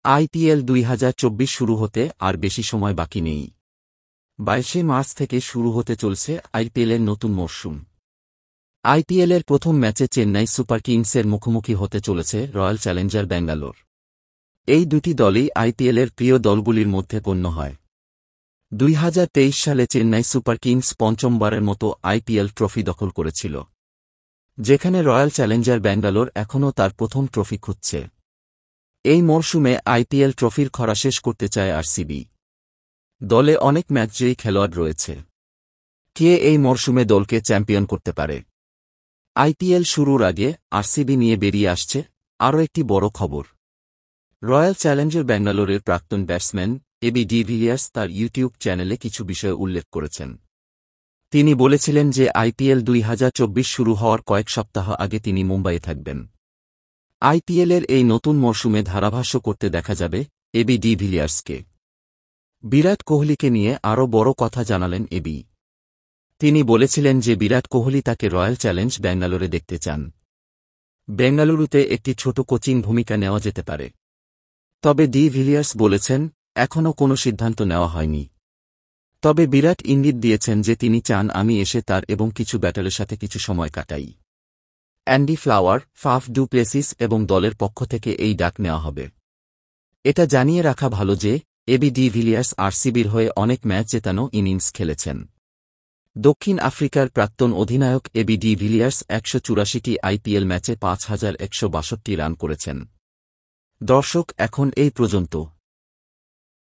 IPL 2024 শুরু হতে আর বেশি সময় বাকি নেই। 22 মার্চ থেকে শুরু হতে চলছে আইপিএলের নতুন মরশুম। আইপিএলের প্রথম ম্যাচে চেন্নাই সুপার কিংসের মুখোমুখি হতে চলেছে রয়্যাল চ্যালেঞ্জার ব্যাঙ্গালোর। এই দুটি দলই আইপিএলের প্রিয় দলগুলির মধ্যে গণ্য হয়। 2023 সালে চেন্নাই সুপার কিংস পঞ্চমবারের মতো আইপিএল ট্রফি দখল করেছিল, যেখানে রয়্যাল চ্যালেঞ্জার ব্যাঙ্গালোর এখনও তার প্রথম ট্রফি খুঁজছে। এই মরশুমে আইপিএল ট্রফির খরা শেষ করতে চায় আরসিবি। দলে অনেক ম্যাচজয়ী খেলোয়াড় রয়েছে। কে এই মরশুমে দলকে চ্যাম্পিয়ন করতে পারে? আইপিএল শুরুর আগে আরসিবি নিয়ে বেরিয়ে আসছে আরও একটি বড় খবর। রয়্যাল চ্যালেঞ্জার ব্যাঙ্গালোরের প্রাক্তন ব্যাটসম্যান এবি ডিভিলিয়ার্স তার ইউটিউব চ্যানেলে কিছু বিষয় উল্লেখ করেছেন। তিনি বলেছিলেন যে আইপিএল 2024 শুরু হওয়ার কয়েক সপ্তাহ আগে তিনি মুম্বাইয়ে থাকবেন। আইপিএলের এই নতুন মরশুমে ধারাভাষ্য করতে দেখা যাবে এবি ডিভিলিয়ার্সকে। বিরাট কোহলিকে নিয়ে আরও বড় কথা জানালেন এবি। তিনি বলেছিলেন যে বিরাট কোহলি তাকে রয়্যাল চ্যালেঞ্জ ব্যাঙ্গালোরে দেখতে চান। বেঙ্গালুরুতে একটি ছোট কোচিং ভূমিকা নেওয়া যেতে পারে। তবে ডিভিলিয়ার্স বলেছেন, এখনও কোনো সিদ্ধান্ত নেওয়া হয়নি। তবে বিরাট ইঙ্গিত দিয়েছেন যে তিনি চান আমি এসে তার এবং কিছু ব্যাটারের সাথে কিছু সময় কাটাই। Andy flower, Faf du Plessis এবং দলের পক্ষ থেকে এই ডাক নেওয়া হবে। এটা জানিয়ে রাখা ভালো যে এবি ডিভিলিয়ার্স আরসিবির হয়ে অনেক ম্যাচ জেতানো ইনিংস খেলেছেন। দক্ষিণ আফ্রিকার প্রাক্তন অধিনায়ক এবি ডিভিলিয়ার্স 184টি আইপিএল ম্যাচে 5162 রান করেছেন। দর্শক, এখন এই পর্যন্ত।